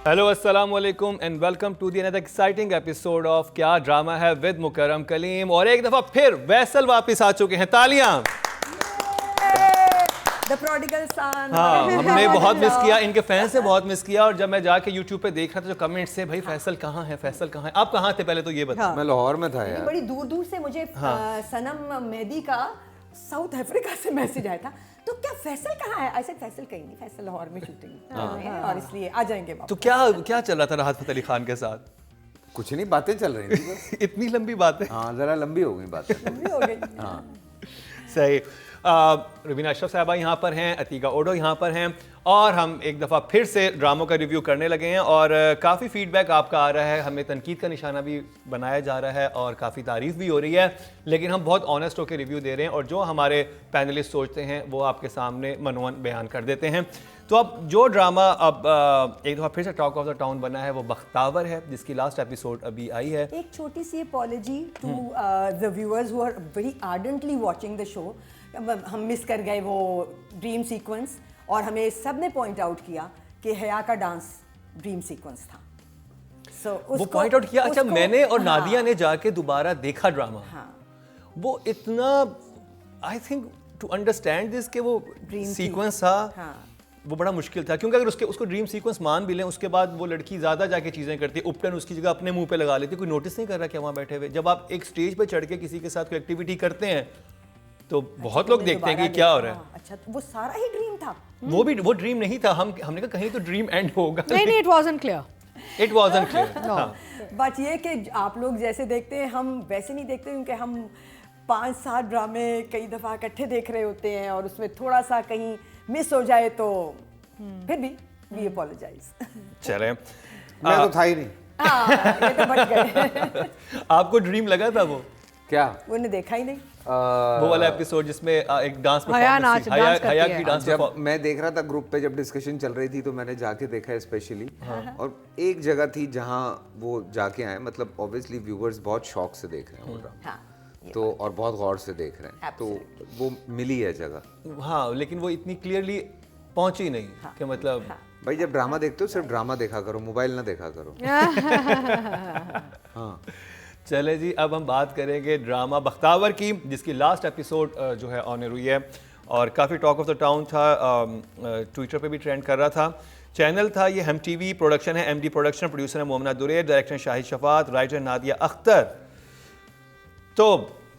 Hello अस्सलाम वालेकुम and welcome to the another exciting episode of Kya Drama Hai with Mukarram Kaleem. और एक दफा फिर वैसल वापस आ चुके हैं, तालियां। The prodigal son। हाँ, हमने बहुत मिस किया, इनके फैंस ने बहुत मिस किया। और जब मैं जाके यूट्यूब पे देख रहा था जो कमेंट्स से, भाई फैसल कहाँ है, फैसल कहाँ है। आप कहाँ थे पहले तो ये बताओ। मैं लाहौर में था यार। बड़ी दूर दूर से मुझे सनम मेहदी का साउथ अफ्रीका से मैसेज आया था, तो क्या फैसल कहाँ है? आई सेड फैसल कहीं नहीं, फैसल लाहौर में शूटिंग है और इसलिए आ जाएंगे वापस। तो क्या चल रहा था राहत फतेह अली खान के साथ? कुछ नहीं, बातें चल रही थी बस। इतनी लंबी बातें। हाँ, जरा लंबी हो गई बातें। लंबी हो गई। हाँ, सही। रुबीना अशरफ साहबा यहाँ पर हैं, अतीका ओडो यहाँ पर हैं और हम एक दफ़ा फिर से ड्रामों का रिव्यू करने लगे हैं। और काफ़ी फीडबैक आपका आ रहा है, हमें तनकीद का निशाना भी बनाया जा रहा है और काफ़ी तारीफ़ भी हो रही है, लेकिन हम बहुत ऑनेस्ट होकर रिव्यू दे रहे हैं और जो हमारे पैनलिस्ट सोचते हैं वो आपके सामने मनोवन बयान कर देते हैं। तो अब जो ड्रामा अब एक दफ़ा फिर से टॉक ऑफ द टाउन बना है वो बख्तावर है, जिसकी लास्ट एपिसोड अभी आई है। एक छोटी सी apology to the viewers who are very ardently watching the show. हम मिस कर गए वो ड्रीम सीक्वेंस और हमें सब ने पॉइंट आउट किया कि हया का डांस ड्रीम सीक्वेंस था। वो पॉइंट आउट किया। अच्छा, मैंने और नादिया ने जाके दोबारा देखा ड्रामा। वो इतना I think to understand this के वो सीक्वेंस था, वो बड़ा मुश्किल था। क्योंकि अगर उसको ड्रीम सीक्वेंस मान भी लें, उसके बाद वो लड़की ज़्यादा जाके चीज़ें करती है, उपटन उसकी जगह अपने मुंह पे लगा लेती है, कोई नोटिस नहीं कर रहा क्या वहाँ बैठे हुए। जब आप एक स्टेज पे चढ़ के किसी के साथ कोई एक्टिविटी करते हैं तो बहुत लोग देखते हैं कि क्या हो रहा है। अच्छा, तो वो सारा ही ड्रीम था। वो ड्रीम नहीं था। हमने कहा कहीं तो ड्रीम एंड होगा। नहीं, it wasn't clear. It wasn't clear. But ये कि आप लोग जैसे देखते हैं हम वैसे नहीं देखते, क्योंकि हम 5-7 ड्रामे कई दफ़ा इकट्ठे देख रहे होते हैं और उसमें थोड़ा सा कहीं मिस हो जाए तो फिर भी वी अपोलोजाइज। चलें, मैं तो था ही नहीं। ये तो बच गए। आपको ड्रीम लगा था वो? क्या? उन्होंने देखा ही नहीं। वो वाला एपिसोड जिसमें एक डांस हया परफॉर्मेंस थी, हया की डांस जब मैं देख रहा था ग्रुप पे, जब डिस्कशन चल रही थी तो मैंने जाके देखा स्पेशली। और एक जगह थी जहाँ वो जाके आए, मतलब ऑब्वियसली व्यूअर्स बहुत शौक से देख रहे हैं वो ड्रामा, तो और बहुत गौर से देख रहे हैं, तो वो मिली है जगह। हाँ, लेकिन वो इतनी क्लियरली पहुंची नहीं कि मतलब भाई जब ड्रामा देखते हो सिर्फ ड्रामा देखा करो, मोबाइल ना देखा करो। हाँ, चले जी, अब हम बात करेंगे ड्रामा बख्तावर की, जिसकी लास्ट एपिसोड जो है ऑन एयर हुई है और काफ़ी टॉक ऑफ द टाउन था। ट्विटर पे भी ट्रेंड कर रहा था। चैनल था ये हम टीवी, प्रोडक्शन है एमडी प्रोडक्शन, प्रोड्यूसर है मोमना दुरेर, डायरेक्टर शाहिद शफात, राइटर नादिया अख्तर। तो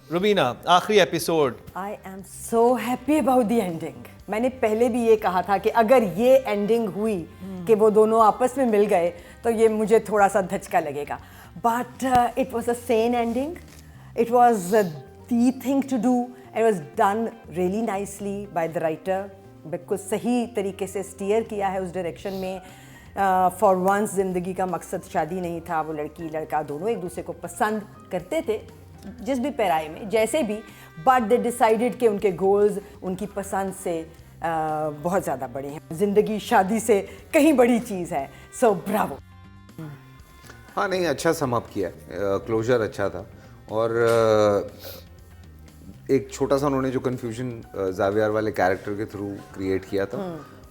रुबीना, आखिरी episode. I am so happy about the ending. मैंने पहले भी ये कहा था कि अगर ये एंडिंग हुई कि वो दोनों आपस में मिल गए तो ये मुझे थोड़ा सा धचका लगेगा, but it was a sane ending. It was the thing to do and was done really nicely by the writer. बिल्कुल सही तरीके से स्टीयर किया है उस डायरेक्शन में। फॉर वंस जिंदगी का मकसद शादी नहीं था, वो लड़की लड़का दोनों एक दूसरे को पसंद करते थे जिस भी पैराए में जैसे भी, बट दे डिसाइडेड कि उनके गोल्स उनकी पसंद से बहुत ज़्यादा बड़े हैं। ज़िंदगी शादी से कहीं बड़ी चीज़ है। सो ब्रावो। हाँ, नहीं, अच्छा सम अप किया, क्लोजर अच्छा था। और एक छोटा सा उन्होंने जो कन्फ्यूजन जावियर वाले कैरेक्टर के थ्रू क्रिएट किया था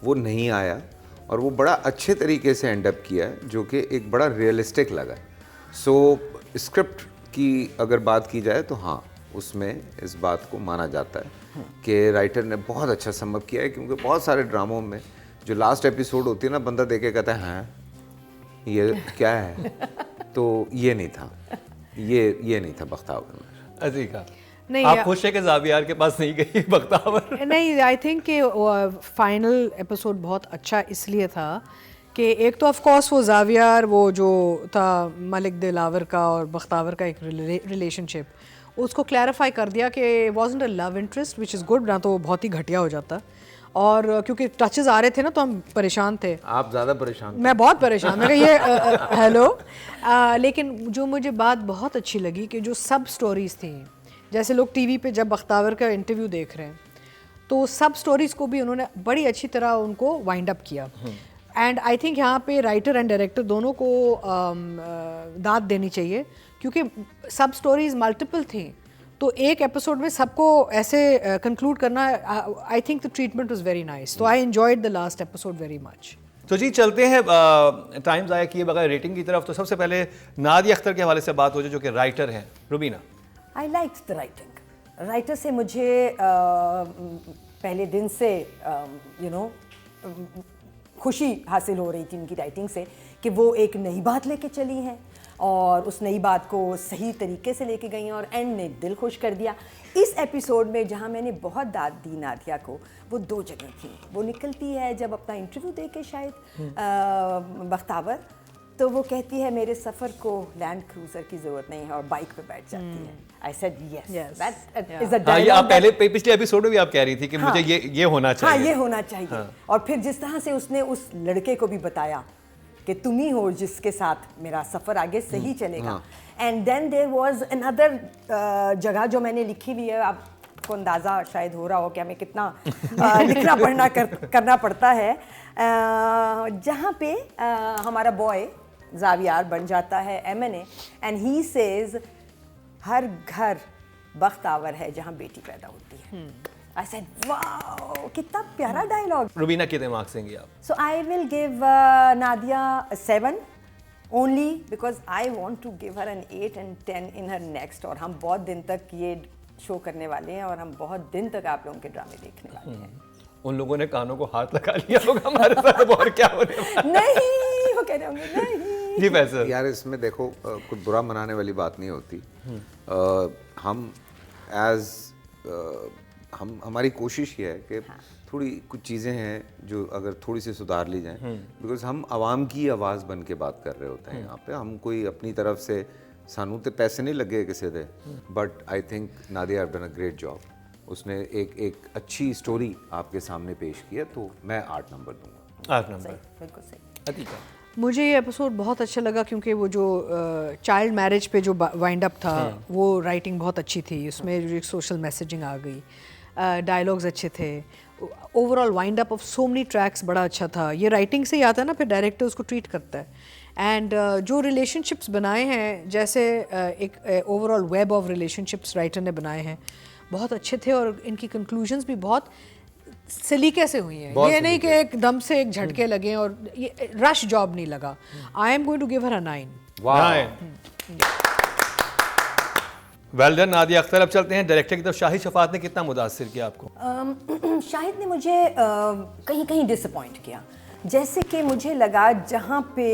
वो नहीं आया और वो बड़ा अच्छे तरीके से एंड अप किया है, जो कि एक बड़ा रियलिस्टिक लगा। सो स्क्रिप्ट की अगर बात की जाए तो हाँ, उसमें इस बात को माना जाता है कि राइटर ने बहुत अच्छा सम अप किया है, क्योंकि बहुत सारे ड्रामों में जो लास्ट एपिसोड होती है ना, बंदा देख के कहता है हाँ ये क्या है, तो ये नहीं था, ये नहीं था बख्तावर में। अजीका, नहीं, आप खुश है कि जावियार के पास नहीं गई बख्तावर? नहीं, आई थिंक कि फाइनल एपिसोड बहुत अच्छा इसलिए था कि एक तो ऑफ कोर्स वो जावियार, वो जो था मलिक दिलावर का और बख्तावर का एक रिलेशनशिप, उसको क्लैरिफाई कर दिया कि wasn't a love interest, which is good, ना तो बहुत ही घटिया हो जाता। और क्योंकि टचेस आ रहे थे ना तो हम परेशान थे। आप ज़्यादा परेशान थे। मैं बहुत परेशान, मैं ये हेलो। लेकिन जो मुझे बात बहुत अच्छी लगी कि जो सब स्टोरीज़ थी, जैसे लोग टीवी पे जब बख्तावर का इंटरव्यू देख रहे हैं तो सब स्टोरीज़ को भी उन्होंने बड़ी अच्छी तरह उनको वाइंड अप किया। एंड आई थिंक यहाँ पे राइटर एंड डायरेक्टर दोनों को दाद देनी चाहिए, क्योंकि सब स्टोरीज मल्टीपल थी, तो एक एपिसोड में सबको ऐसे कंक्लूड करना, I think the treatment was very nice. तो I enjoyed the last episode very much. तो जी चलते हैं टाइम ज़ाया किए बगैर रेटिंग की तरफ। तो सबसे पहले नादिया अख्तर के हवाले से बात हो जाए जो कि राइटर हैं। Rubina, I like the writing. Writer से मुझे पहले दिन से खुशी हासिल हो रही थी उनकी राइटिंग से कि वो एक नई बात लेके चली हैं और उस नई बात को सही तरीके से लेके गई हैं और एंड ने दिल खुश कर दिया। इस एपिसोड में जहाँ मैंने बहुत दाद दी नादिया को, वो दो जगह थी। वो निकलती है जब अपना इंटरव्यू दे के शायद बख्तावर, तो वो कहती है मेरे सफ़र को लैंड क्रूज़र की ज़रूरत नहीं है और बाइक पे बैठ जाती है। I said yes, that is a हाँ, ये आप पहले पिछले एपिसोड में भी आप कह रही थी कि हाँ, मुझे ये होना चाहिए। हाँ, ये होना चाहिए। हाँ। और फिर जिस तरह से उसने उस लड़के को भी बताया कि तुम ही हो जिसके साथ मेरा सफ़र आगे सही चलेगा। And then there was another जगह जो मैंने लिखी हुई है, आपको अंदाज़ा शायद हो रहा हो कि हमें कितना लिखना पढ़ना करना पड़ता है, जहाँ पे हमारा बॉय ज़ावियार बन जाता है एमएनए एंड ही सेज हर घर बख्तावर है जहाँ बेटी पैदा होती है। आई सेड वाओ, कितना प्यारा डायलॉग। रुबीना कितने मार्क्स देंगी आप? So I will give Nadia 7 only because I want to give her an 8 and 10 in her next. और हम बहुत दिन तक ये शो करने वाले हैं और हम बहुत दिन तक आप लोगों के ड्रामे देखने वाले हैं। उन लोगों ने कानों को हाथ लगा लिया होगा हमारे साथ, अब और क्या होने वाला है? नहीं, वो कह रहे होंगे नहीं। जी फैसल, यार इसमें देखो कुछ बुरा मनाने वाली बात नहीं होती। हम हमारी कोशिश ये है कि थोड़ी कुछ चीज़ें हैं जो अगर थोड़ी सी सुधार ली जाएं, बिकॉज हम आवाम की आवाज़ बन के बात कर रहे होते हैं यहाँ पे। हम कोई अपनी तरफ से सानू तो पैसे नहीं लगे किसी दे, but I think Nadia have done a great job. उसने एक अच्छी स्टोरी आपके सामने पेश की है, तो मैं 8 नंबर दूंगा। 8 नंबर। बिल्कुल सही। अतीका, मुझे ये एपिसोड बहुत अच्छा लगा क्योंकि वो जो चाइल्ड मैरिज पे जो वाइंड अप था वो राइटिंग बहुत अच्छी थी। उसमें जो एक सोशल मैसेजिंग आ गई, डायलॉग्स अच्छे थे, overall wind up of so many tracks बड़ा अच्छा था। ये राइटिंग से ही आता है ना, फिर डायरेक्टर उसको ट्रीट करता है। एंड जो रिलेशनशिप्स बनाए हैं, जैसे एक overall web of relationships writer ने बनाए हैं, बहुत अच्छे थे और इनकी कंक्लूजन्स भी बहुत सलीके से हुई हैं। ये नहीं कि एकदम से एक झटके लगे और ये रश जॉब नहीं लगा। I am going to give her a 9। Well done Nadia Akhtar. अब चलते हैं डायरेक्टर की तरफ। शाहिद शफात ने कितना मुतासिर किया आपको? शाहिद ने मुझे कहीं कहीं डिसअपॉइंट किया। जैसे कि मुझे लगा जहाँ पे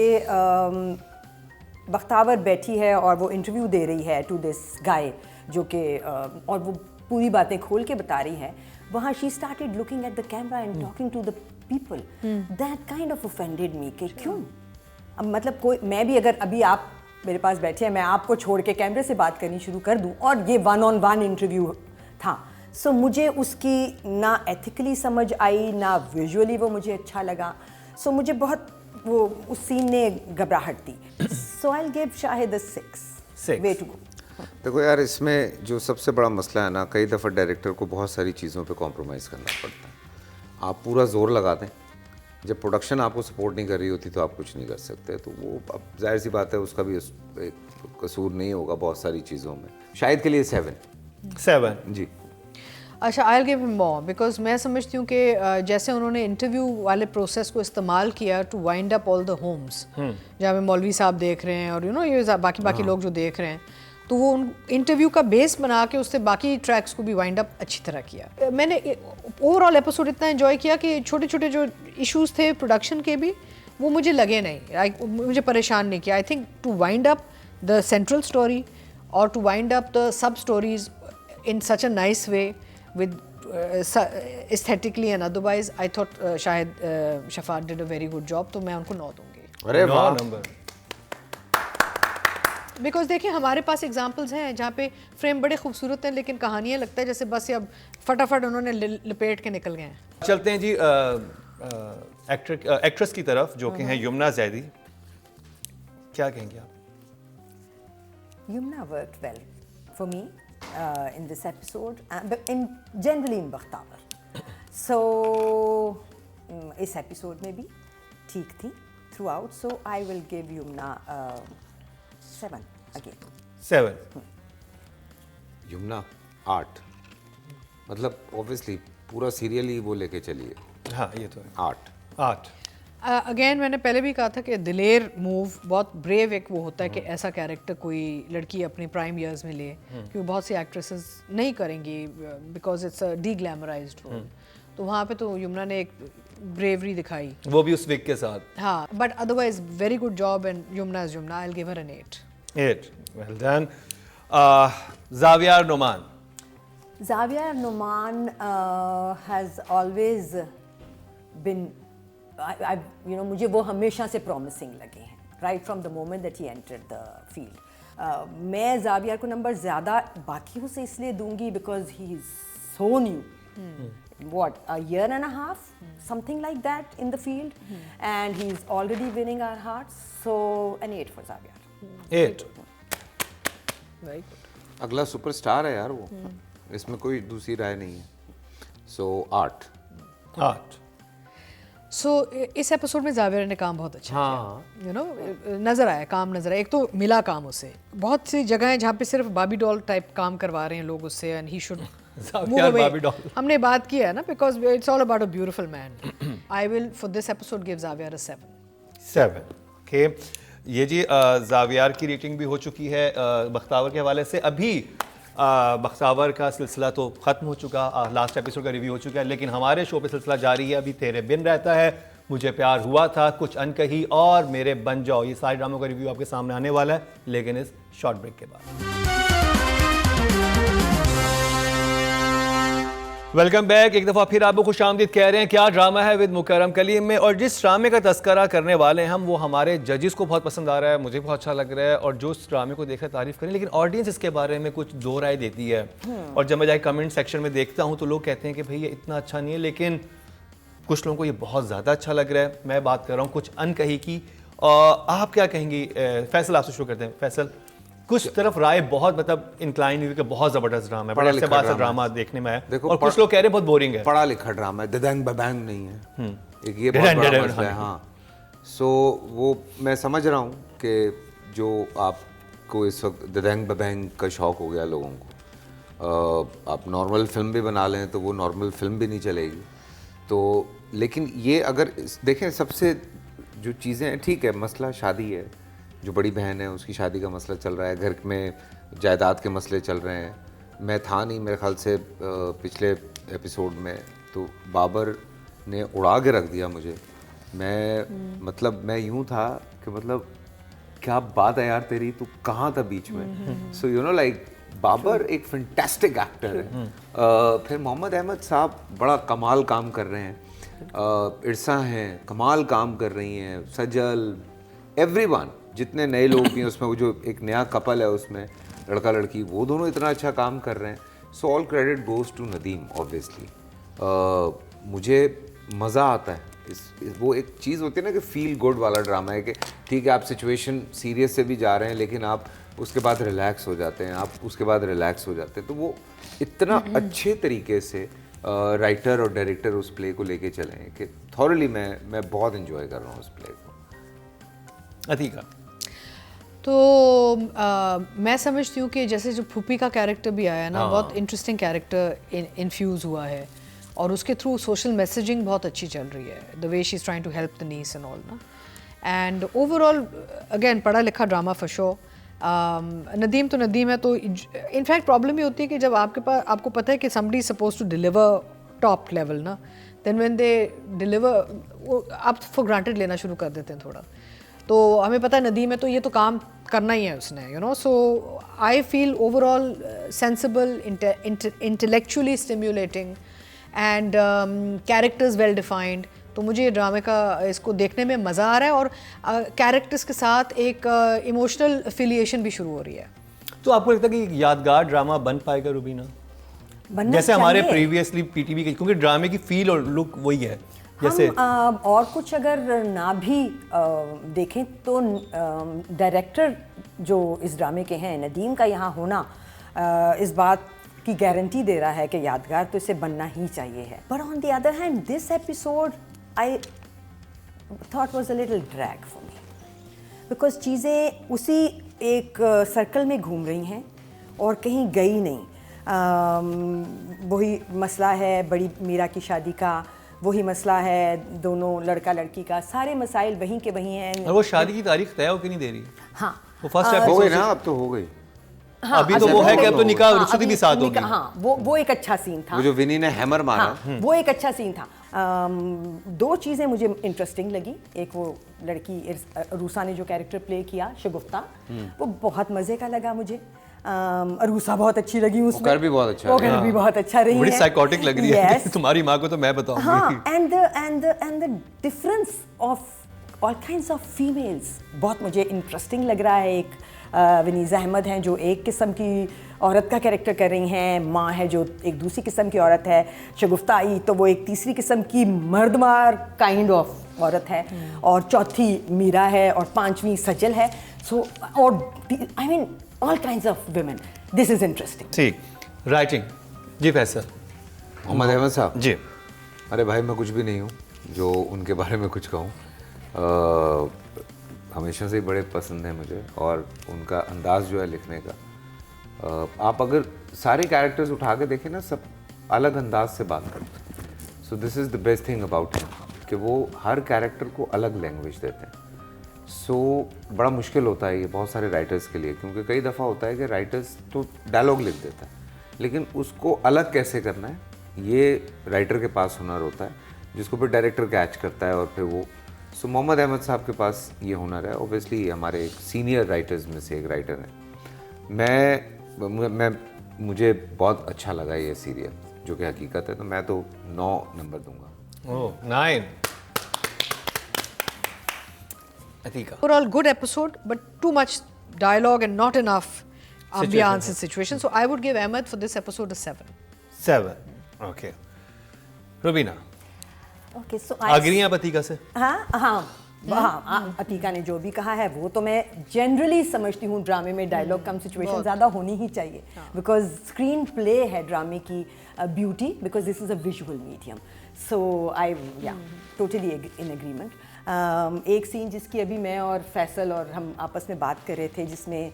बख्तावर बैठी है और वो इंटरव्यू दे रही है टू दिस गाय, जो कि और वो पूरी बातें खोल के बता रही है, वहाँ she started looking at the camera and talking to the people. That kind of offended me कि क्यों। अब मतलब कोई, मैं भी अगर अभी आप मेरे पास बैठे हैं, मैं आपको छोड़ के कैमरे से बात करनी शुरू कर दूं और ये 1-on-1 इंटरव्यू था, सो मुझे उसकी ना एथिकली समझ आई ना विजुअली वो मुझे अच्छा लगा। सो मुझे बहुत वो उस सीन ने घबराहट दी। So I will give Shahid a 6 way to go. देखो यार, इसमें जो सबसे बड़ा मसला है ना, कई दफ़ा डायरेक्टर को बहुत सारी चीज़ों पे कॉम्प्रोमाइज़ करना पड़ता है। आप पूरा जोर लगा दें, जब प्रोडक्शन आपको सपोर्ट नहीं कर रही होती तो आप कुछ नहीं कर सकते। तो वो अब जाहिर सी बात है, उसका भी एक कसूर नहीं होगा बहुत सारी चीज़ों में। शायद के लिए 7 जी। अच्छा, आई will give him more because मैं समझती हूँ कि जैसे उन्होंने इंटरव्यू वाले प्रोसेस को इस्तेमाल किया to wind up all the homes, जहाँ पे मौलवी साहब देख रहे हैं और ये बाकी लोग जो देख रहे हैं, तो वो इंटरव्यू का बेस बना के उससे बाकी ट्रैक्स को भी वाइंड अप अच्छी तरह किया। मैंने ओवरऑल एपिसोड इतना एंजॉय किया कि छोटे छोटे जो इश्यूज थे प्रोडक्शन के भी, वो मुझे लगे नहीं, मुझे परेशान नहीं किया। I think to wind up the central story और to wind up the sub stories in such a nice way with aesthetically and otherwise, I thought शायद Shafat did a very good job, तो मैं उनको 9 दूंगी। अरे वाह नंबर। बिकॉज देखिए हमारे पास एग्जाम्पल्स हैं जहाँ पे फ्रेम बड़े खूबसूरत हैं लेकिन कहानियाँ लगता है जैसे बस अब फटाफट उन्होंने लपेट के निकल गए हैं। चलते हैं जी एक्ट्रेस की तरफ जो कि हैं यमुना जैदी। क्या कहेंगे आप? Yumna worked well for me in this episode, but generally in Bakhtavar. So इस episode में भी ठीक थी throughout. So I will give Yumna 7 again. 7। Yamuna 8, मतलब ऑब्वियसली पूरा सीरियल ही वो लेके चलिए। हाँ ये तो है। 8। अगेन मैंने पहले भी कहा था कि दिलेर मूव, बहुत ब्रेव एक वो होता है कि ऐसा कैरेक्टर कोई लड़की अपनी प्राइम इयर्स में ले, क्योंकि बहुत सी एक्ट्रेसेस नहीं करेंगी because it's a de glamorised role. तो वहाँ पे तो यमुना ने एक ब्रेवरी दिखाई, वो भी उस विग के साथ। हाँ, but otherwise very good job and Yamuna is Yamuna, I will give her an 8। 8, well done. Xavier Noman. Xavier Noman has always been, मुझे वो हमेशा से promising लगे हैं, right from the moment that he entered the field. मैं Xavier को number ज़्यादा बाकियों से इसलिए दूंगी because he is so new. What, a year and a half, something like that in the field, and he's already winning our hearts. So an 8 for Xavier. 8। Very good. अगला superstar है यार वो, इसमें कोई दूसरी राय नहीं है। सो 8। 8। सो इस एपिसोड में जावेर ने काम बहुत अच्छा हाँ। किया, यू नो, नजर आया, काम नजर आया। एक तो मिला काम उसे, बहुत सी जगह है जहाँ पे सिर्फ बाबी डॉल टाइप काम करवा रहे हैं लोग उससे, and he should Xavier Barbie doll। हमने बात किया है ना, because it's all about a beautiful man. I will for this episode give जावेर a 7। 7, okay. ये जी ज़ावियर की रेटिंग भी हो चुकी है बख्तावर के हवाले से। अभी बख्तावर का सिलसिला तो ख़त्म हो चुका, लास्ट एपिसोड का रिव्यू हो चुका है, लेकिन हमारे शो पे सिलसिला जारी है। अभी तेरे बिन रहता है, मुझे प्यार हुआ था, कुछ अनकही और मेरे बन जाओ, ये सारे ड्रामों का रिव्यू आपके सामने आने वाला है, लेकिन इस शॉर्ट ब्रेक के बाद। Welcome back. एक दफ़ा फिर आपको खुशामदीद कह रहे हैं। क्या ड्रामा है विद मुकर्रम कलीम में, और जिस ड्रामे का तस्करा करने वाले हैं हम, वो हमारे जजेस को बहुत पसंद आ रहा है, मुझे बहुत अच्छा लग रहा है, और जो इस ड्रामे को देखकर तारीफ करें, लेकिन ऑडियंस इसके बारे में कुछ दो राय देती है। और जब मैं जाके कमेंट सेक्शन में देखता हूँ तो लोग कहते हैं कि भाई ये इतना अच्छा नहीं है, लेकिन कुछ लोगों को ये बहुत ज़्यादा अच्छा लग रहा है। मैं बात कर रहा हूँ कुछ अनकही की। आप क्या कहेंगी? फैसल, आपसे शुरू करते हैं। फैसल, कुछ तरफ राय बहुत मतलब इंक्लाइन हुई कि बहुत जबरदस्त ड्रामा है, बड़ा से बात ड्रामा देखने में आया, और कुछ लोग कह रहे हैं बहुत बोरिंग है। पढ़ा लिखा ड्रामा है, ददंग बबैंग नहीं है, एक ये बहुत बड़ा मसला है। हाँ, सो वो मैं समझ रहा हूँ कि जो आपको इस वक्त ददंग बबैंग का शौक हो गया लोगों को, आप नॉर्मल फिल्म भी बना लें तो वो नॉर्मल फिल्म भी नहीं चलेगी। तो लेकिन ये अगर देखें, सबसे जो चीज़ें हैं, ठीक है, मसला शादी है, जो बड़ी बहन है उसकी शादी का मसला चल रहा है, घर में जायदाद के मसले चल रहे हैं। मैं था नहीं मेरे ख्याल से पिछले एपिसोड में, तो बाबर ने उड़ा के रख दिया मुझे। मतलब मैं यूँ था कि मतलब क्या बात है यार तेरी, तू कहाँ था बीच में। So you know like Babar एक फैंटास्टिक एक्टर है। फिर मोहम्मद अहमद साहब बड़ा कमाल काम कर रहे हैं, इरसा हैं कमाल काम कर रही हैं, सजल, एवरीवन, जितने नए लोग भी हैं उसमें, वो जो एक नया कपल है उसमें, लड़का लड़की, वो दोनों इतना अच्छा काम कर रहे हैं। So all credit goes to Nadeem obviously. मुझे मज़ा आता है वो एक चीज़ होती है ना कि फील गुड वाला ड्रामा है, कि ठीक है आप सिचुएशन सीरियस से भी जा रहे हैं लेकिन आप उसके बाद रिलैक्स हो जाते हैं, आप उसके बाद रिलैक्स हो जाते हैं। तो वो इतना अच्छे तरीके से राइटर और डायरेक्टर उस प्ले को लेके चले हैं कि थॉरली मैं बहुत इन्जॉय कर रहा हूँ उस प्ले को। अतीका, तो मैं समझती हूँ कि जैसे जो फूफी का कैरेक्टर भी आया ना, बहुत इंटरेस्टिंग कैरेक्टर इन्फ्यूज़ हुआ है, और उसके थ्रू सोशल मैसेजिंग बहुत अच्छी चल रही है, the way she is trying to help the niece and all ना। एंड ओवरऑल अगेन पढ़ा लिखा ड्रामा फॉर शो। नदीम तो नदीम है, तो इनफैक्ट प्रॉब्लम ये होती है कि जब आपको पता है कि somebody is suppose to deliver top level ना, देन व्हेन दे डिलीवर आप फॉर ग्रांटेड लेना शुरू कर देते हैं थोड़ा। तो हमें पता है नदीम है तो ये तो काम करना ही है उसने, you know. So I feel overall sensible, intellectually stimulating and characters well defined. तो मुझे ये ड्रामे का इसको देखने में मज़ा आ रहा है, और कैरेक्टर्स के साथ एक इमोशनल एफिलिएशन भी शुरू हो रही है। तो आपको लगता है कि यादगार ड्रामा बन पाएगा रुबीना, जैसे हमारे प्रीवियसली पीटीवी के, क्योंकि ड्रामे की फील और लुक वही है जैसे हम और कुछ अगर ना भी देखें तो डायरेक्टर जो इस ड्रामे के हैं, नदीम का यहाँ होना इस बात की गारंटी दे रहा है कि यादगार तो इसे बनना ही चाहिए है। But on the other hand this episode I thought was a little drag for me, because चीज़ें उसी एक सर्कल में घूम रही हैं और कहीं गई नहीं। वही मसला है बड़ी मीरा की शादी का, वही मसला है दोनों लड़का लड़की का, सारे मसाइल वहीं के वहीं हैं। और वो शादी की तारीख तय हो कि नहीं दे रही? हाँ वो फर्स्ट हो गई एपिसोड ना, अब तो हो गई। हाँ, अभी तो वो है कि अब तो निकाह हाँ, रुखसती अभी भी साथ होगी। हाँ, वो एक अच्छा सीन था। वो जो विनी ने हैमर मारा, हाँ, वो एक अच्छा सीन था। दो चीज़ें मुझे इंटरेस्टिंग लगी। एक वो लड़की रूसा ने जो कैरेक्टर प्ले किया, शगुफ्ता, वो बहुत मज़े का लगा मुझे। रूसा बहुत अच्छी लगी उसमें, कर भी बहुत अच्छा वो रही कर भी बहुत अच्छा रही बड़ी है। साइकोटिक लग रही है। Yes. तुम्हारी माँ को तो मैं बताऊंगी। हाँ, and the difference of all kinds of females बहुत मुझे इंटरेस्टिंग लग रहा है। एक वनीज़ा अहमद हैं जो एक किस्म की औरत का कैरेक्टर कर रही हैं, माँ है जो एक दूसरी किस्म की औरत है, शगुफ्ता आई तो वो एक तीसरी किस्म की मर्दमार काइंड ऑफ औरत है, और चौथी मीरा है, और पांचवी सजल है। सो और I mean all kinds of women, this is interesting. ठीक, राइटिंग जी फैसल। मोहम्मद अहमद साहब जी। अरे भाई मैं कुछ भी नहीं हूँ जो उनके बारे में कुछ कहूँ। हमेशा से ही बड़े पसंद हैं मुझे, और उनका अंदाज़ जो है लिखने का, आप अगर सारे कैरेक्टर्स उठा के देखें ना, सब अलग अंदाज से बात करते हैं। So this is the best thing about him कि वो हर कैरेक्टर को अलग लैंग्वेज देते हैं। सो बड़ा मुश्किल होता है ये बहुत सारे राइटर्स के लिए, क्योंकि कई दफ़ा होता है कि राइटर्स तो डायलॉग लिख देता है, लेकिन उसको अलग कैसे करना है ये राइटर के पास हुनर होता है, जिसको फिर डायरेक्टर कैच करता है, और फिर वो सो मोहम्मद अहमद साहब के पास ये हुनर है। ओबियसली हमारे एक सीनियर राइटर्स में से एक राइटर हैं। मुझे बहुत अच्छा लगा ये सीरियल, जो कि हकीकत है, तो मैं तो 9 नंबर दूंगा। ओह 9। Atika. Overall good episode, but too much dialogue and not enough ambiance and situation. So I would give Ahmed for this episode a 7. 7 okay. Rubina, okay so आगे नहीं आप अतीका से? हाँ, अतीका ने जो भी कहा है वो तो मैं जनरली समझती हूँ, ड्रामे में डायलॉग कम सिचुएशन ज़्यादा होनी ही चाहिए, बिकॉज स्क्रीन प्ले है ड्रामे की beauty, because this is a visual medium. So I totally in agreement. एक सीन जिसकी अभी मैं और फैसल और हम आपस में बात कर रहे थे, जिसमें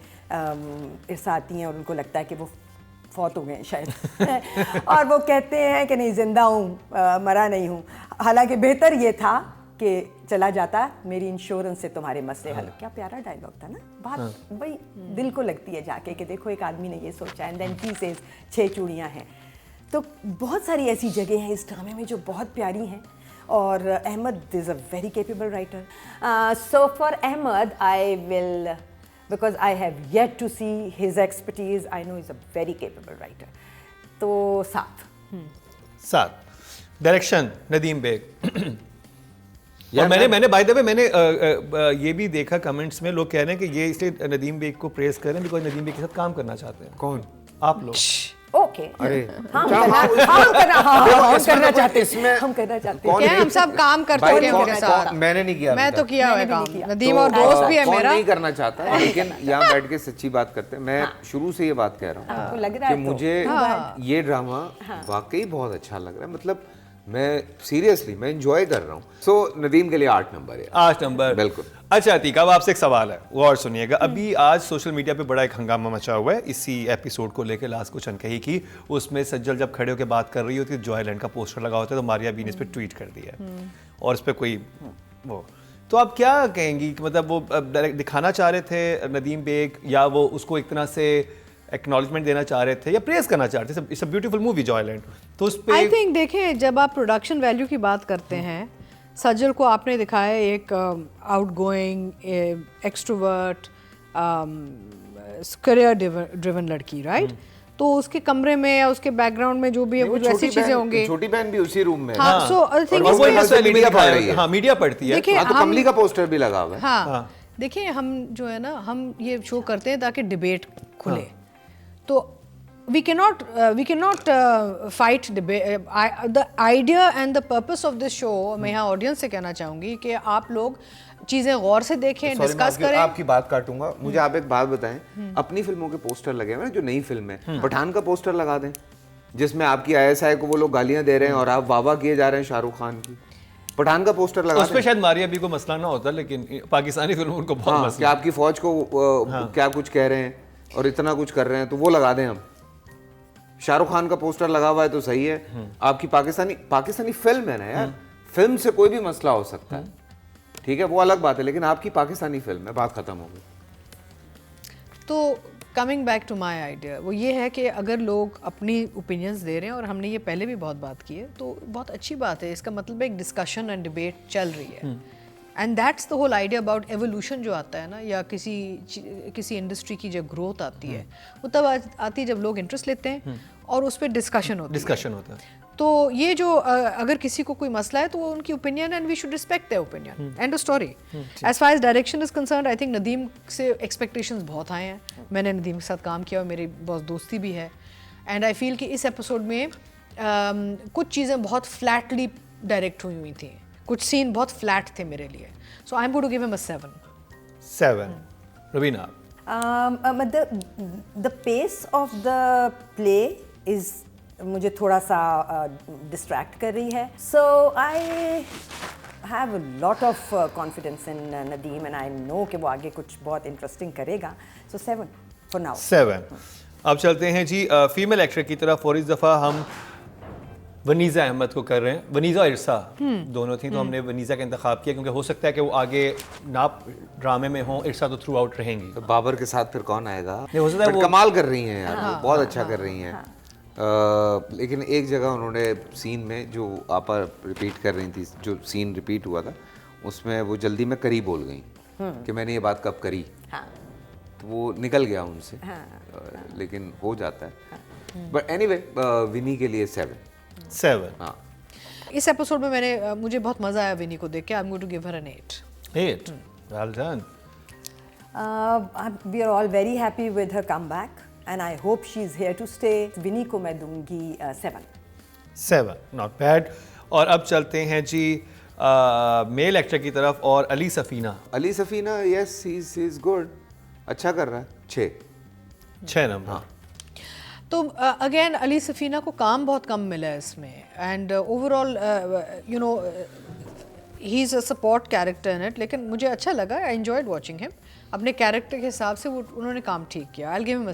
इरसा आती हैं और उनको लगता है कि वो फौत हो गए हैं शायद और वो कहते हैं कि नहीं जिंदा हूँ, मरा नहीं हूँ। हालांकि बेहतर ये था कि चला जाता, मेरी इंश्योरेंस से तुम्हारे मसले हल। क्या प्यारा डायलॉग था ना, बात वही दिल को लगती है जाके कि देखो एक आदमी ने ये सोचा, एंड देन ही सेज 6 चूड़ियाँ हैं। तो बहुत सारी ऐसी जगह हैं इस ड्रामे में जो बहुत प्यारी हैं, और Ahmed is a very capable writer. So for Ahmed I will, because I have yet to see his expertise, I know he's a very capable writer. तो 7। डायरेक्शन नदीम बेग। और मैंने बाय द वे मैंने ये भी देखा कमेंट्स में, लोग कह रहे हैं कि ये इसलिए नदीम बेग को प्रेस करें बिकॉज नदीम बेग के साथ काम करना चाहते हैं। कौन? आप लोग। ओके, अरे हम करना चाहते हैं, हम करना चाहते हैं। क्या हम सब काम कर चुके हैं मेरे साथ? मैंने नहीं किया, मैं तो किया हुआ है काम। नदीम तो और दोस्त भी है कौन मेरा। नहीं करना चाहता, लेकिन यहाँ बैठ के सच्ची बात करते हैं। मैं शुरू से ये बात कह रहा आपको हूँ लग रहा कि है तो? मुझे ये ड्रामा वाकई बहुत अच्छा लग रहा है। मतलब मैं सीरियसली मैं एंजॉय कर रहा हूँ। सो नदीम के लिए 8 नंबर है। 8 नंबर, बिल्कुल। अच्छा अतीक, अब आपसे एक सवाल है, गौर सुनिएगा। अभी आज सोशल मीडिया पे बड़ा एक हंगामा मचा हुआ है इसी एपिसोड को लेकर। लास्ट कुछ अनकही की, उसमें सज्जल जब खड़े होकर बात कर रही होती है, जॉयलैंड का पोस्टर लगा होता है, तो मारिया बीन इस पर ट्वीट कर दिया है और इस पर कोई वो, तो आप क्या कहेंगी कि मतलब वो डायरेक्ट दिखाना चाह रहे थे नदीम बेग, या वो उसको एक तरह से एक्नॉलेजमेंट देना चाह रहे थे, या प्रेज करना चाह रहे थे? It's a beautiful movie Joyland, तो उस पे आई थिंक देखिए, जब आप प्रोडक्शन वैल्यू की बात करते हैं, सज्जल को आपने दिखाया एक आउटगोइंग, एक्सट्रोवर्ट, करियर ड्रिवन लड़की, राइट? तो उसके कमरे में या उसके बैकग्राउंड में जो भी है, कुछ ऐसी चीजें होंगी। छोटी बहन भी उसी रूम में। हाँ, सो आई थिंक और वो मीडिया पढ़ रही है। हाँ, मीडिया पढ़ती है। देखिए, तो कमली का पोस्टर भी लगा हुआ है। हाँ, देखिए हम जो है ना, हम ये शो करते हैं ताकि डिबेट खुले। तो we cannot fight debate. The idea and the purpose of this show, मैं यहाँ ऑडियंस से कहना चाहूँगी कि आप लोग चीज़ें गौर से देखें, डिस्कस करें। आपकी बात काटूंगा, मुझे आप एक बात बताएं, अपनी फिल्मों के पोस्टर लगे हुए हैं जो नई फिल्म है, पठान का पोस्टर लगा दें जिसमें आपकी ISI को वो लोग गालियां दे रहे हैं और आप वाह किए जा रहे हैं शाहरुख खान की। पठान का पोस्टर लगा उस पे शायद मारिया भी को मसला ना होता, लेकिन पाकिस्तानी फिल्मों उनको बहुत हाँ, मसला। कि आपकी फौज को क्या कुछ कह रहे हैं और इतना कुछ कर रहे हैं, तो वो लगा दें हम। शाहरुख खान का पोस्टर लगा हुआ है तो सही है, आपकी पाकिस्तानी फिल्म है ना यार, फिल्म से कोई भी मसला हो सकता है, ठीक है, वो अलग बात है, लेकिन आपकी पाकिस्तानी फिल्म है, बात खत्म हो गई। तो coming back to my idea, वो ये है कि अगर लोग अपनी ओपिनियंस दे रहे हैं, और हमने ये पहले भी बहुत बात की है, तो बहुत अच्छी बात है, इसका मतलब एक डिस्कशन एंड डिबेट चल रही है। And that's the whole idea about evolution जो आता है ना, या किसी इंडस्ट्री की जब ग्रोथ आती है, वो तब आती है जब लोग इंटरेस्ट लेते हैं और उस पर डिस्कशन होता है। तो ये जो अगर किसी को कोई मसला है तो वो उनकी opinion, and we should respect their opinion, end of story. As far as direction is concerned, I think Nadeem से एक्सपेक्टेशंस बहुत हाई हैं। मैंने नदीम के साथ काम किया और मेरी बहुत दोस्ती भी है, एंड आई फील कि इस एपिसोड में कुछ चीज़ें बहुत फ्लैटली डायरेक्ट हुई थी, कुछ सीन बहुत फ्लैट थे मेरे लिए, so I am going to give him a 7. Raveena? The pace of the play is मुझे थोड़ा सा डिस्ट्रैक्ट कर रही है, so I have a lot of confidence in Nadeem, and I know कि वो आगे कुछ बहुत इंटरेस्टिंग करेगा, सो 7 फॉर नाउ। 7. अब चलते हैं जी फीमेल एक्टर की तरफ, और इस दफ़ा हम वनीज़ा अहमद को कर रहे हैं। वनीज़ा और इरसा दोनों थी, तो हमने वनीज़ा का इंतखाब किया क्योंकि हो सकता है कि वो आगे ना ड्रामे में हों, इरसा तो थ्रू आउट रहेंगी। तो बाबर के साथ फिर कौन आएगा? हो सकता है वो कमाल कर रही हैं यार, वो बहुत अच्छा कर रही हैं। लेकिन एक जगह उन्होंने सीन में जो आपा रिपीट कर रही थी, जो सीन रिपीट हुआ था, उसमें वो जल्दी में करी बोल गई कि मैंने ये बात कब करी, तो वो निकल गया उनसे, लेकिन हो जाता है। बट एनीवे विनी के लिए 7. हाँ, इस एपिसोड में मुझे बहुत मजा आया विनी को देख के। I am going to give her an 8. Well done. We are all very happy with her comeback, and I hope she is here to stay. विनी को मैं दूंगी 7. Not bad. और अब चलते हैं जी मेल एक्टर की तरफ, और Ali Safina, yes he is good, अच्छा कर रहा है, 6 नंबर। हाँ। तो अगेन अली सफ़ीना को काम बहुत कम मिला है इसमें, and overall you know he is a support character in it, लेकिन मुझे अच्छा लगा, आई एंजॉयड वॉचिंग हिम। अपने कैरेक्टर के हिसाब से उन्होंने काम ठीक किया। आई will give him a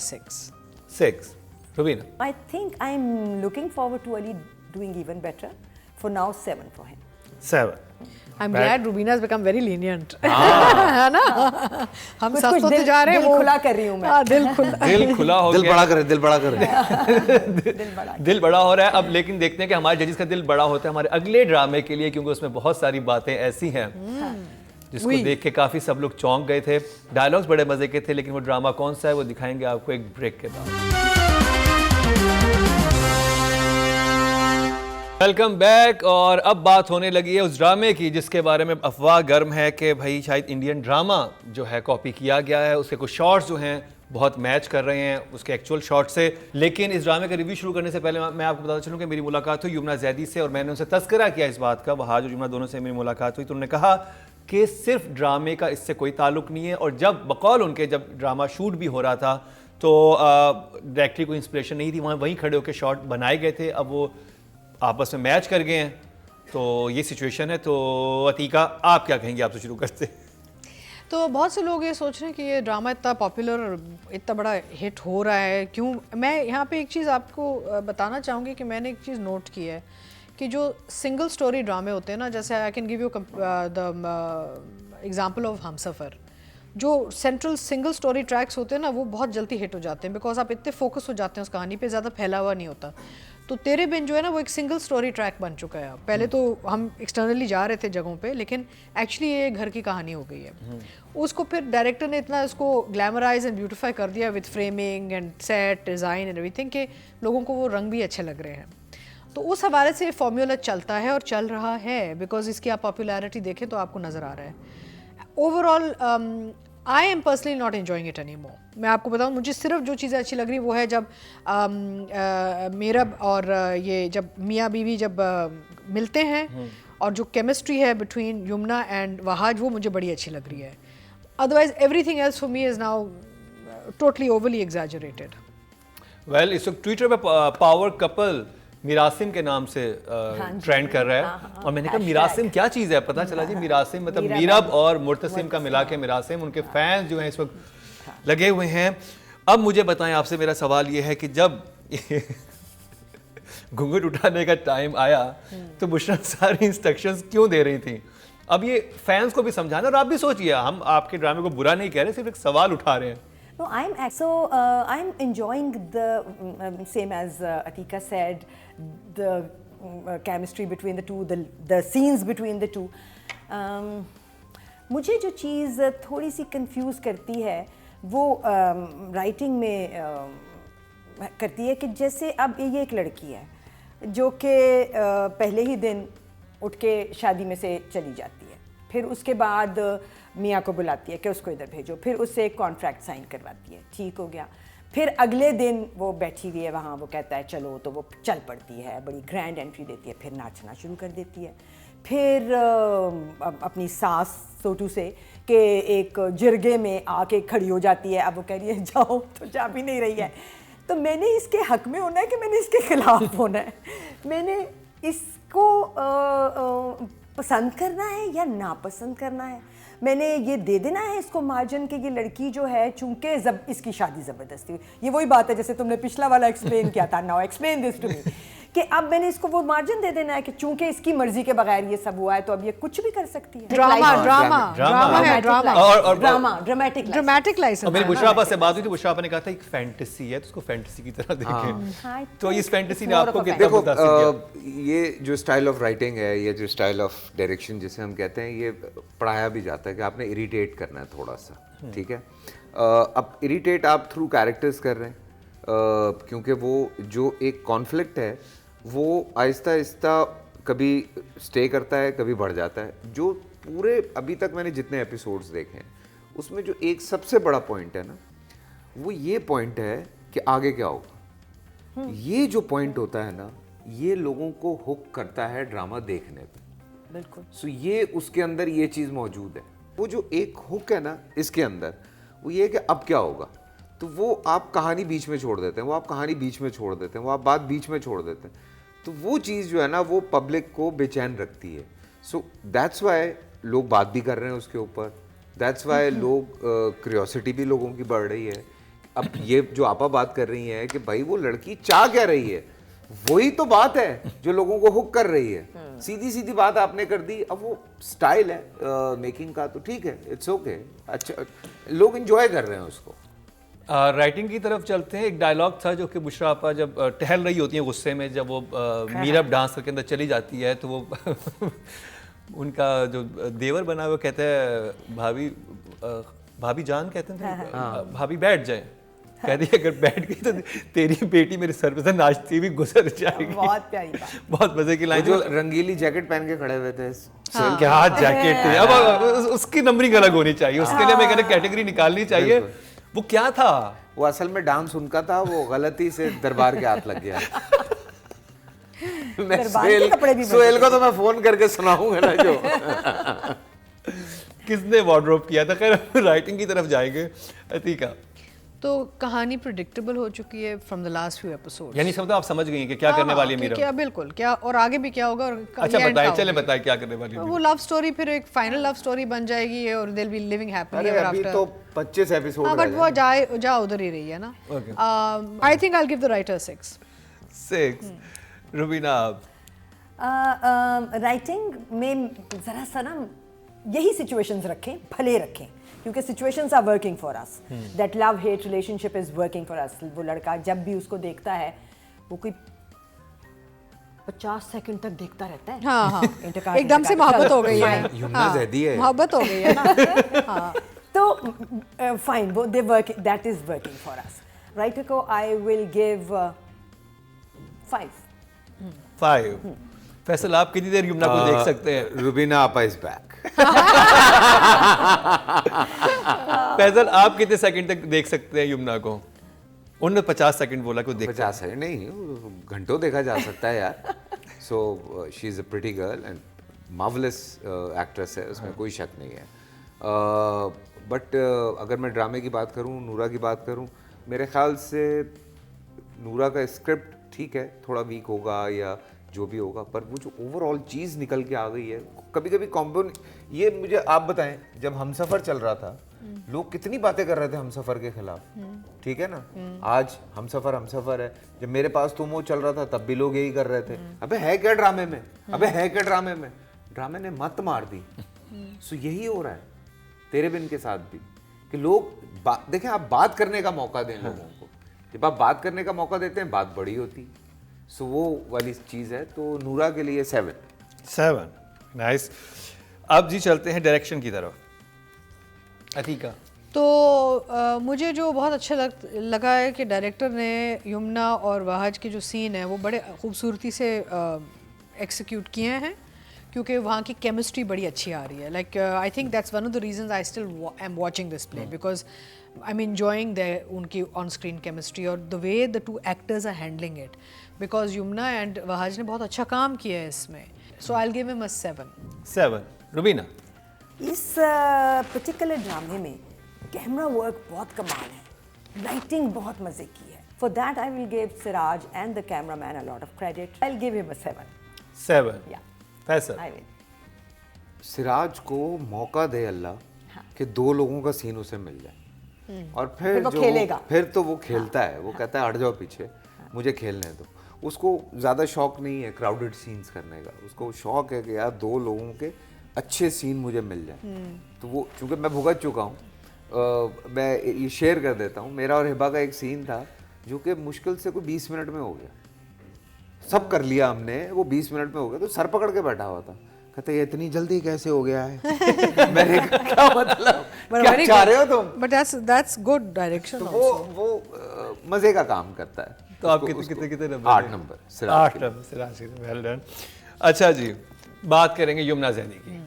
6. Raveena? I think I'm looking forward to Ali doing even better. For now, 7 for him. 7. I am glad Rubina has become very lenient, है ना? हम कुछ सब तो दिल- जा रहे हैं, दिल खुला कर रही हूँ मैं। हाँ, दिल खुला दिल खुला हो दिल गया, बड़ा कर दिल बड़ा हो रहा है। अब लेकिन देखते हैं कि हमारे जजेस का दिल बड़ा होता है हमारे अगले ड्रामे के लिए, क्योंकि उसमें बहुत सारी बातें ऐसी हैं जिसको देख के काफी सब लोग चौंक गए थे। डायलॉग्स बड़े मजे के थे, लेकिन वो ड्रामा कौन सा है वो दिखाएंगे आपको एक ब्रेक के बाद। Welcome back. और अब बात होने लगी है उस ड्रामे की जिसके बारे में अफवाह गर्म है कि भाई शायद इंडियन ड्रामा जो है कॉपी किया गया है। उसके कुछ शॉट्स जो हैं बहुत मैच कर रहे हैं उसके एक्चुअल शॉट से। लेकिन इस ड्रामे का रिव्यू शुरू करने से पहले मैं आपको बताता चलूँ कि मेरी मुलाकात हुई युमना जैदी से, और मैंने उनसे तस्करा किया इस बात का। वहाँ जो युमना दोनों से मेरी मुलाकात हुई तो उन्होंने कहा कि सिर्फ ड्रामे का इससे कोई ताल्लुक नहीं है, और जब बकौल उनके जब ड्रामा शूट भी हो रहा था तो डायरेक्टरी को इंस्पिरेशन नहीं थी, वहाँ वहीं खड़े होकर शॉट बनाए गए थे। अब वो आपस में मैच कर गए हैं, तो ये सिचुएशन है। तो अतीका आप क्या कहेंगे, आपसे शुरू करते हैं। तो बहुत से लोग ये सोच रहे हैं कि ये ड्रामा इतना पॉपुलर और इतना बड़ा हिट हो रहा है क्यों। मैं यहाँ पे एक चीज़ आपको बताना चाहूँगी कि मैंने एक चीज़ नोट की है कि जो सिंगल स्टोरी ड्रामे होते हैं ना, जैसे I can give you the example of Humsafar, जो सेंट्रल सिंगल स्टोरी ट्रैक्स होते हैं ना वो बहुत जल्दी हिट हो जाते हैं, बिकॉज आप इतने फोकस हो जाते हैं उस कहानी पे, ज़्यादा फैला हुआ नहीं होता। तो तेरे बिन जो है ना वो एक सिंगल स्टोरी ट्रैक बन चुका है। पहले तो हम एक्सटर्नली जा रहे थे जगहों पे, लेकिन एक्चुअली ये घर की कहानी हो गई है। उसको फिर डायरेक्टर ने इतना उसको ग्लैमराइज एंड ब्यूटिफाई कर दिया with framing and set design and everything कि लोगों को वो रंग भी अच्छे लग रहे हैं। तो उस हवाले से फॉर्मूला चलता है और चल रहा है, बिकॉज इसकी आप पॉपुलैरिटी देखें तो आपको नज़र आ रहा है। Overall I am personally not enjoying it any more. मैं आपको बताऊँ, मुझे सिर्फ जो चीज़ें अच्छी लग रही वो है जब मेरब और ये जब मियाँ बीवी जब मिलते हैं और जो केमिस्ट्री है बिटवीन युमना एंड वहाज वो मुझे बड़ी अच्छी लग रही है। Otherwise everything else for me is now totally overly exaggerated. Well, इस वक्त ट्विटर पे पावर कपल मिरासिम के नाम से ट्रेंड कर रहा है। और मैंने कहा मिरासिम क्या चीज़ है, पता चला जी मिरासिम मतलब मीरब और मुर्तसिम का मिला के मिरासिम। उनके फैंस जो हैं इस वक्त लगे हुए हैं। अब मुझे बताएं, आपसे मेरा सवाल ये है कि जब घूंघट उठाने का टाइम आया तो बुशरा सारी इंस्ट्रक्शंस क्यों दे रही थी? अब ये फैंस को भी समझाना, और आप भी सोचिए, हम आपके ड्रामे को बुरा नहीं कह रहे, सिर्फ एक सवाल उठा रहे हैं। No, I'm enjoying the same as Atika said, the chemistry between the two, the scenes between the two. मुझे जो चीज़ थोड़ी सी कंफ्यूज करती है वो राइटिंग में करती है कि जैसे अब ये एक लड़की है जो कि पहले ही दिन उठ के शादी में से चली जाती है, फिर उसके बाद मियाँ को बुलाती है कि उसको इधर भेजो, फिर उससे एक कॉन्ट्रैक्ट साइन करवाती है, ठीक हो गया। फिर अगले दिन वो बैठी हुई है वहाँ, वो कहता है चलो, तो वो चल पड़ती है, बड़ी ग्रैंड एंट्री देती है, फिर नाचना शुरू कर देती है। फिर अपनी सास सोटू से कि एक जिरगे में आके खड़ी हो जाती है, अब वो कह रही है जाओ, तो जा भी नहीं रही है। तो मैंने इसके हक में होना है कि मैंने इसके खिलाफ होना है? मैंने इसको पसंद करना है या नापसंद करना है? मैंने ये दे देना है इसको मार्जिन कि ये लड़की जो है चूंकि इसकी शादी ज़बरदस्ती हुई। ये वही बात है जैसे तुमने पिछला वाला एक्सप्लेन किया था, now explain this to me, कि अब मैंने इसको वो मार्जिन दे देना है कि चूंकि इसकी मर्जी के बगैर ये सब हुआ है तो अब ये कुछ भी कर सकती है। Dramatic licence. और मेरी बुशरा आपा से बात हुई थी, बुशरा आपा ने कहा था एक फैंटेसी है तो उसको फैंटेसी की तरह देखें। तो इस फैंटेसी ने आपको कितना देखो मुतासिर किया? ये जो स्टाइल ऑफ राइटिंग है, ये जो स्टाइल ऑफ डायरेक्शन जिसे हम कहते हैं, ये पढ़ाया भी जाता है कि आपने इरिटेट करना है थोड़ा सा, ठीक है। अब इरिटेट आप थ्रू कैरेक्टर्स कर रहे हैं, क्योंकि वो जो एक कॉन्फ्लिक्ट है वो आहिस्ता आहिस्ता कभी स्टे करता है, कभी बढ़ जाता है। जो पूरे अभी तक मैंने जितने एपिसोड्स देखे हैं उसमें जो एक सबसे बड़ा पॉइंट है ना, वो ये पॉइंट है कि आगे क्या होगा। ये जो पॉइंट होता है ना, ये लोगों को हुक करता है ड्रामा देखने पे। बिल्कुल। सो ये उसके अंदर ये चीज़ मौजूद है। वो जो एक हुक है ना इसके अंदर, वो ये है कि अब क्या होगा। तो वो आप कहानी बीच में छोड़ देते हैं, वो आप कहानी बीच में छोड़ देते हैं, वो आप बात बीच में छोड़ देते हैं। तो वो चीज़ जो है ना वो पब्लिक को बेचैन रखती है। सो दैट्स वाई लोग बात भी कर रहे हैं उसके ऊपर, दैट्स वाई लोग क्यूरियोसिटी भी लोगों की बढ़ रही है। अब ये जो आपा बात कर रही है कि भाई वो लड़की चाह क्या रही है, वही तो बात है जो लोगों को हुक कर रही है। सीधी सीधी बात आपने कर दी। अब वो स्टाइल है मेकिंग का, तो ठीक है, इट्स ओके, अच्छा लोग एंजॉय कर रहे हैं उसको। राइटिंग की तरफ चलते हैं। एक डायलॉग था जो कि बुशरा आपा जब टहल रही होती है गुस्से में, जब वो मीरअप डांस करके अंदर चली जाती है तो वो उनका जो देवर बना हुआ कहता है भाभी जान कहते हैं, भाभी बैठ जाए। कहती है अगर बैठ गई तो तेरी बेटी मेरे सर पे से नाचती हुई गुजर जाएगी। बहुत प्यारी बात। बहुत मजे की लाइन। जो रंगीली जैकेट पहन के खड़े हुए थे, क्या जैकेट थी। अब उसकी नंबरिंग अलग होनी चाहिए, उसके लिए मैं कहना कैटेगरी निकालनी चाहिए। वो क्या था? वो असल में डांस उनका था, वो गलती से दरबार के हाथ लग गया। मैं सुहेल को तो मैं फोन करके सुनाऊंगा ना जो किसने वार्डरोब किया था। खैर राइटिंग की तरफ जाएंगे। अतीका, तो कहानी प्रिडिक्टेबल हो चुकी है from the last few episodes, यानी सब तो आप समझ गई हैं कि क्या करने वाली है मीरा। क्या बिल्कुल, क्या और आगे भी क्या होगा। और अच्छा बताइए, चले बताइए क्या करने वाली है। वो लव स्टोरी फिर एक फाइनल लव स्टोरी बन जाएगी और they will be living happily ever after. तो 25 एपिसोड हां, बट वो जा उधर ही रही है ना। I think I will give the writer 6। Rubina, writing में जरा सा ना यही सिचुएशंस रखें, भले रखें, क्योंकि situations are working for us. That love hate relationship is working for us. वो लड़का जब भी उसको देखता है वो कोई 50 सेकंड तक देखता रहता है। हाँ, एकदम से मोहब्बत हो गई है। मोहब्बत हो गई है ना। तो फाइन, वो they work, that is working for us. Writer को आई विल गिव 5। फैसल, आप कितनी देर यमुना को देख सकते हैं? रुबीना आपा इज बैक। फैसल, आप कितने सेकंड तक देख सकते हैं यमुना को? उन्होंने 50 सेकंड बोला कि 50 सेकंड नहीं, घंटों देखा जा सकता है यार। So she is a pretty girl and marvellous actress है, उसमें कोई शक नहीं है। बट अगर मैं ड्रामे की बात करूं, नूरा की बात करूं, मेरे ख्याल से नूरा का स्क्रिप्ट ठीक है, थोड़ा वीक होगा या जो भी होगा, पर वो जो ओवरऑल चीज़ निकल के आ गई है। कभी कभी कॉम्बो, ये मुझे आप बताएं, जब हमसफ़र चल रहा था लोग कितनी बातें कर रहे थे हम सफर के खिलाफ, ठीक है ना। आज हम सफर है, जब मेरे पास तुम वो चल रहा था तब भी लोग यही कर रहे थे, अबे है क्या ड्रामे में, अबे है क्या ड्रामे में, ड्रामे ने मत मार दी। सो यही हो रहा है तेरे बिन के साथ भी, कि लोग देखें, आप बात करने का मौका दें लोगों को, जब आप बात करने का मौका देते हैं बात बड़ी होती। सो वो वाली चीज़ है। तो नूरा के लिए 7। नाइस। अब जी चलते हैं डायरेक्शन की तरफ। अतीका। तो मुझे जो बहुत अच्छा लगा है कि डायरेक्टर ने यमुना और वहाज के जो सीन है वो बड़े खूबसूरती से एक्सिक्यूट किए हैं, क्योंकि वहाँ की केमिस्ट्री बड़ी अच्छी आ रही है। Like I think that's one of the reasons I still am watching this play, because I am enjoying the उनकी ऑन स्क्रीन केमिस्ट्री और the way the two actors are handling it, because Yumna and Wahaj ने बहुत अच्छा काम किया है इसमें। So I will give him a 7। Rubina. इस पर्टिकुलर ड्रामे में कैमरा वर्क बहुत कमाल है, लाइटिंग बहुत मजे की है। For that I will give Siraj and the cameraman a lot of credit. I will give him a 7। या फैसल। I will. सिराज को मौका दे अल्लाह कि 2 लोगों का सीन उसे मिल जाए, और फिर वो जो खेलेगा। फिर तो वो खेलता है, वो कहता है हट जाओ पीछे, मुझे खेलने दो। उसको ज़्यादा शौक नहीं है क्राउडेड सीन्स करने का, उसको शौक है कि यार 2 लोगों के अच्छे सीन मुझे मिल जाए। तो वो चूँकि मैं भुगत चुका हूँ, मैं ये शेयर कर देता हूँ। मेरा और हिबा का एक सीन था जो कि मुश्किल से कोई 20 मिनट में हो गया, सब कर लिया हमने, वो 20 मिनट में हो गया। तो सर पकड़ के बैठा हुआ था, कहते ये इतनी जल्दी कैसे हो गया है। मैंने कहा क्या मतलब, क्या चाह रहे हो तुम? But that's good direction. तो वो मजे का काम करता है। तो आप कितने number? 8 number. 8 number Siraj. Well done. अच्छा जी, बात करेंगे यमुना ज़ैदी की।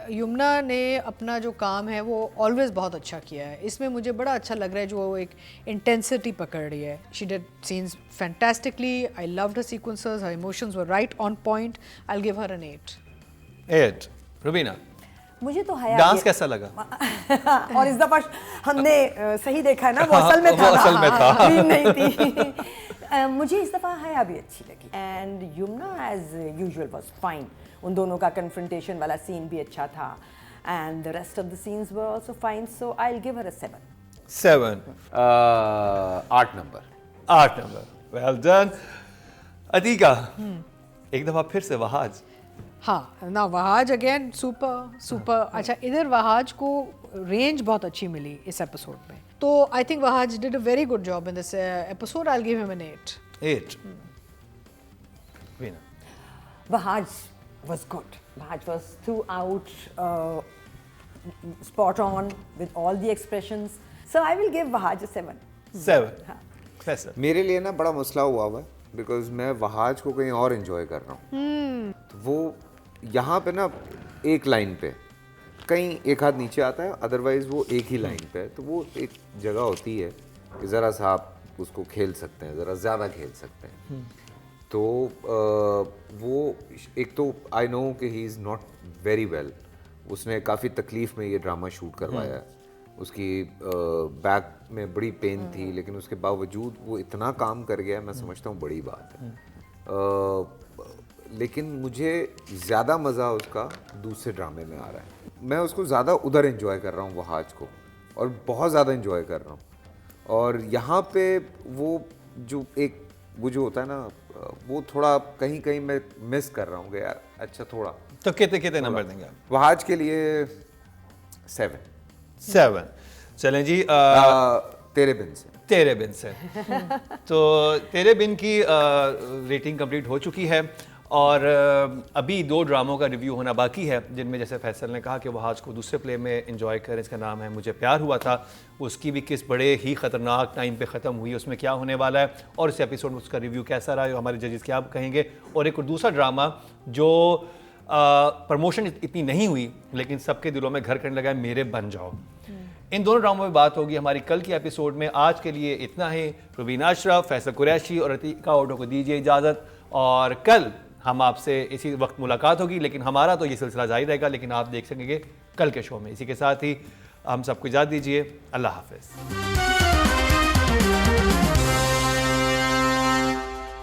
यमुना ने अपना जो काम है वो ऑलवेज बहुत अच्छा किया है। इसमें मुझे बड़ा अच्छा लग रहा है जो एक इंटेंसिटी पकड़ रही है। She did scenes fantastically, I loved her sequences, her emotions were right on point. I will give her an 8। Rubina. मुझे तो हया डांस कैसा लगा? और इस दफा हमने सही देखा है ना, वो असल में था, वो असल में था। ड्रीम नहीं थी। मुझे इस दफा हया भी अच्छी लगी, and Yamuna as usual was fine. उन दोनों का कन्फ्रंटेशन वाला सीन भी अच्छा था, and the rest of the scenes were also fine. So I will give her a 7। 8 number. 8 number. Well done. Atiqa, एक दफा फिर से वहाज। हाँ ना, वहाज अगेन सुपर। अच्छा, इधर वहाज को रेंज बहुत अच्छी मिली इस एपिसोड में, तो I think Wahaj did a very good job in this episode. I will give him an 8। Rubina. Vahaj was good. Vahaj was throughout spot on with all the expressions. So I will give Vahaj a 7. 7। Faisal. मेरे लिए ना बड़ा मसला हुआ है, because मैं वहाज को कहीं और एंजॉय कर रहा हूँ। तो वो यहाँ पे ना एक लाइन पे, कहीं एक हाथ नीचे आता है, अदरवाइज वो एक ही लाइन पे है। तो वो एक जगह होती है कि ज़रा सा आप उसको खेल सकते हैं, ज़रा ज़्यादा खेल सकते हैं। तो वो एक तो आई नो कि he is not very well, उसने काफ़ी तकलीफ़ में ये ड्रामा शूट करवाया है। उसकी बैक में बड़ी पेन थी, लेकिन उसके बावजूद वो इतना काम कर गया, मैं समझता हूँ बड़ी बात है। लेकिन मुझे ज़्यादा मज़ा उसका दूसरे ड्रामे में आ रहा है। मैं उसको ज़्यादा उधर एंजॉय कर रहा हूँ वहाज को, और बहुत ज़्यादा एंजॉय कर रहा हूँ। और यहाँ पे वो जो होता है ना, वो थोड़ा कहीं कहीं मैं मिस कर रहा हूँ कि यार अच्छा थोड़ा। तो कितने नंबर देंगे आप? वहाज के लिए 7। चलें जी, तेरे बिन से। तेरे बिन से। तो तेरे बिन की रेटिंग कंप्लीट हो चुकी है, और अभी 2 ड्रामों का रिव्यू होना बाकी है, जिनमें जैसे फैसल ने कहा कि वह आज को दूसरे प्ले में एंजॉय करें। इसका नाम है मुझे प्यार हुआ था। उसकी भी किस बड़े ही ख़तरनाक टाइम पे ख़त्म हुई, उसमें क्या होने वाला है, और इस एपिसोड में उसका रिव्यू कैसा रहा, हमारे जजेस क्या कहेंगे। और एक दूसरा ड्रामा जो प्रमोशन इतनी नहीं हुई लेकिन सबके दिलों में घर करने लगा है, मेरे बन जाओ। इन दोनों ड्रामों में बात होगी हमारी कल की एपिसोड में। आज के लिए इतना ही। रुबीना अशरफ, फैसल कुरैशी और अतीका ओडो को दीजिए इजाज़त, और कल हम आपसे इसी वक्त मुलाकात होगी। लेकिन हमारा तो ये सिलसिला जारी रहेगा, लेकिन आप देख सकेंगे कल के शो में। इसी के साथ ही हम सबको इजाज़त दीजिए। अल्लाह हाफ़िज़।